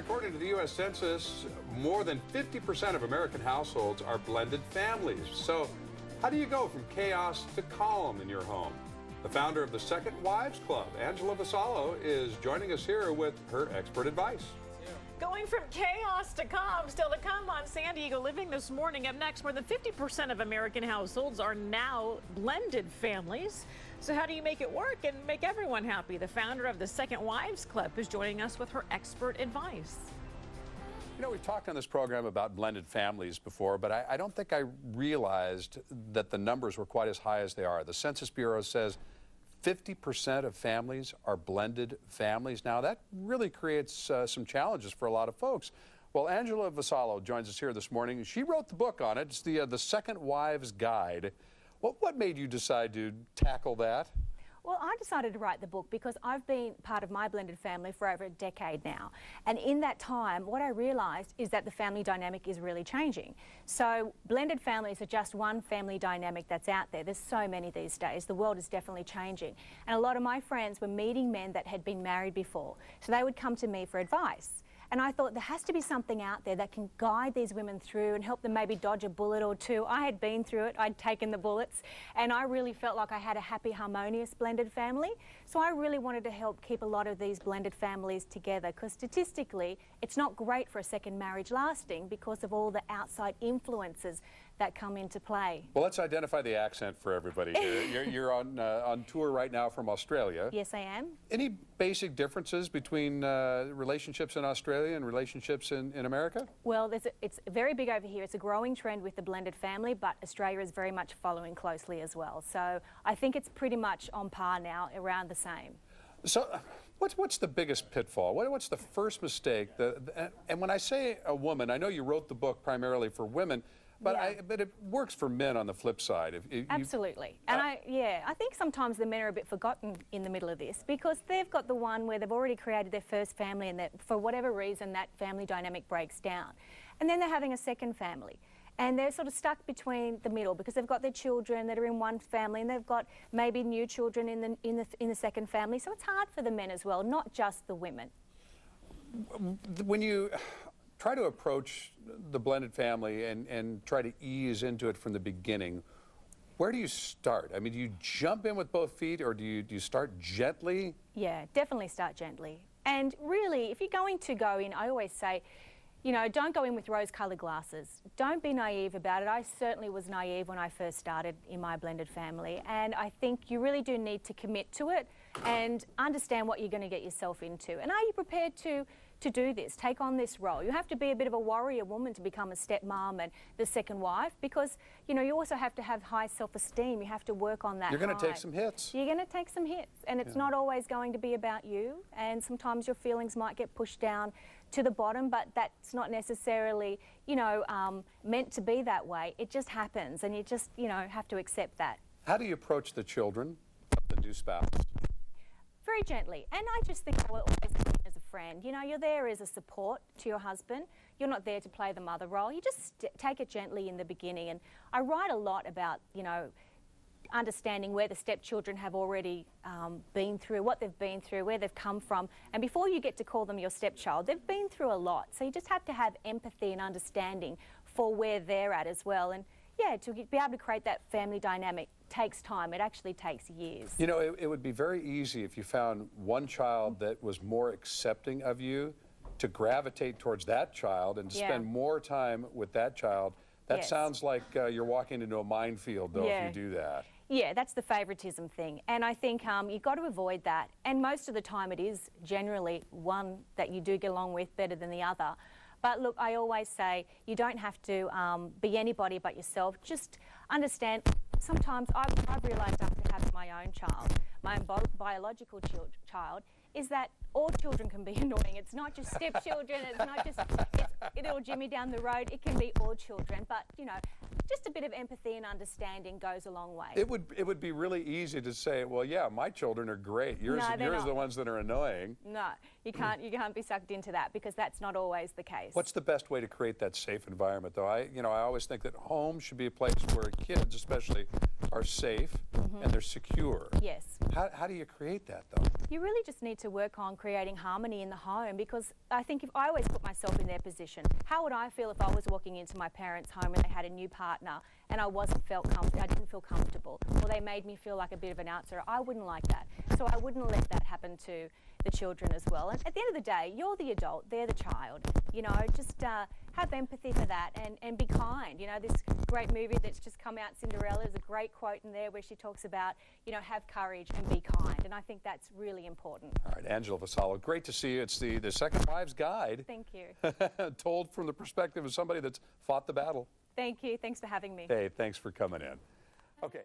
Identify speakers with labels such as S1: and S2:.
S1: according to the U.S. Census, more than 50% of American households are blended families. So how do you go from chaos to calm in your home? The founder of the Second Wives Club, Angela Vassallo, is joining us here with her expert advice.
S2: Going from chaos to calm, still to come on San Diego Living this morning. Up next, more than 50% of American households are now blended families. So how do you make it work and make everyone happy? The founder of the Second Wives Club is joining us with her expert advice.
S1: You know, we've talked on this program about blended families before, but I don't think I realized that the numbers were quite as high as they are. The Census Bureau says 50% of families are blended families. Now, that really creates some challenges for a lot of folks. Well, Angela Vassallo joins us here this morning. She wrote the book on it. It's the Second Wives Guide. What made you decide to tackle that?
S3: Well, I decided to write the book because I've been part of my blended family for over a decade now. And in that time, what I realised is that the family dynamic is really changing. So blended families are just one family dynamic that's out there. There's so many these days. The world is definitely changing. And a lot of my friends were meeting men that had been married before. So they would come to me for advice. And I thought there has to be something out there that can guide these women through and help them maybe dodge a bullet or two. I had been through it, I'd taken the bullets, and I really felt like I had a happy, harmonious blended family. So I really wanted to help keep a lot of these blended families together, because statistically, it's not great for a second marriage lasting because of all the outside influences that come into play.
S1: Well, let's identify the accent for everybody here. You're on tour right now from Australia.
S3: Yes, I am.
S1: Any basic differences between relationships in Australia and relationships in America?
S3: Well, it's very big over here. It's a growing trend with the blended family, but Australia is very much following closely as well. So I think it's pretty much on par now, around the same.
S1: So what's the biggest pitfall? What's the first mistake? And when I say a woman, I know you wrote the book primarily for women, but,
S3: yeah.
S1: But it works for men on the flip side.
S3: Absolutely. And I think sometimes the men are a bit forgotten in the middle of this, because they've got the one where they've already created their first family, and that for whatever reason that family dynamic breaks down. And then they're having a second family. And they're sort of stuck between the middle because they've got their children that are in one family, and they've got maybe new children in the second family. So it's hard for the men as well, not just the women.
S1: When you try to approach the blended family and try to ease into it from the beginning, where do you start? I mean, do you jump in with both feet, or do you start gently?
S3: Yeah, definitely start gently. And really, if you're going to go in, I always say, you know, don't go in with rose-coloured glasses. Don't be naive about it. I certainly was naive when I first started in my blended family, and I think you really do need to commit to it and understand what you're going to get yourself into. And are you prepared to do this, take on this role? You have to be a bit of a warrior woman to become a stepmom and the second wife, because, you know, you also have to have high self-esteem. You have to work on that.
S1: You're going to take some hits.
S3: You're going to take some hits, and it's not always going to be about you, and sometimes your feelings might get pushed down to the bottom, but that's not necessarily, you know, meant to be that way. It just happens, and you just, you know, have to accept that.
S1: How do you approach the children of the new spouse?
S3: Very gently. And I just think I will always come in as a friend. You know, you're there as a support to your husband. You're not there to play the mother role. You just take it gently in the beginning. And I write a lot about, you know, understanding where the stepchildren have already been through, what they've been through, where they've come from. And before you get to call them your stepchild, they've been through a lot. So you just have to have empathy and understanding for where they're at as well. And yeah, to be able to create that family dynamic takes time. It actually takes years.
S1: You know, it would be very easy if you found one child that was more accepting of you, to gravitate towards that child and to spend more time with that child. That sounds like you're walking into a minefield, though, if you do that.
S3: Yeah, that's the favoritism thing. And I think you've got to avoid that. And most of the time it is generally one that you do get along with better than the other. But look, I always say you don't have to be anybody but yourself. Just understand, sometimes I've realised after having my own child, my own biological child, is that all children can be annoying. It's not just stepchildren, it's not just little Jimmy down the road. It can be all children. But, you know, just a bit of empathy and understanding goes a long way.
S1: It would be really easy to say, well, yeah, my children are great. Yours are the ones that are annoying.
S3: No, you can't be sucked into that, because that's not always the case.
S1: What's the best way to create that safe environment, though? I always think that home should be a place where kids, especially, are safe and they're secure.
S3: Yes.
S1: How do you create that, though?
S3: You really just need to work on creating harmony in the home, because I think if I always put myself in their position, how would I feel if I was walking into my parents' home and they had a new partner and I didn't feel comfortable, or they made me feel like a bit of an outsider? I wouldn't like that. So I wouldn't let that happen to the children as well. And at the end of the day, you're the adult, they're the child. You know, just have empathy for that and be kind. You know, this great movie that's just come out, Cinderella, there's a great quote in there where she talks about, you know, have courage and be kind. And I think that's really important.
S1: All right, Angela Vassallo, great to see you. It's the Second Wives Guide.
S3: Thank you.
S1: Told from the perspective of somebody that's fought the battle.
S3: Thank you. Thanks for having me.
S1: Hey, thanks for coming in. Okay.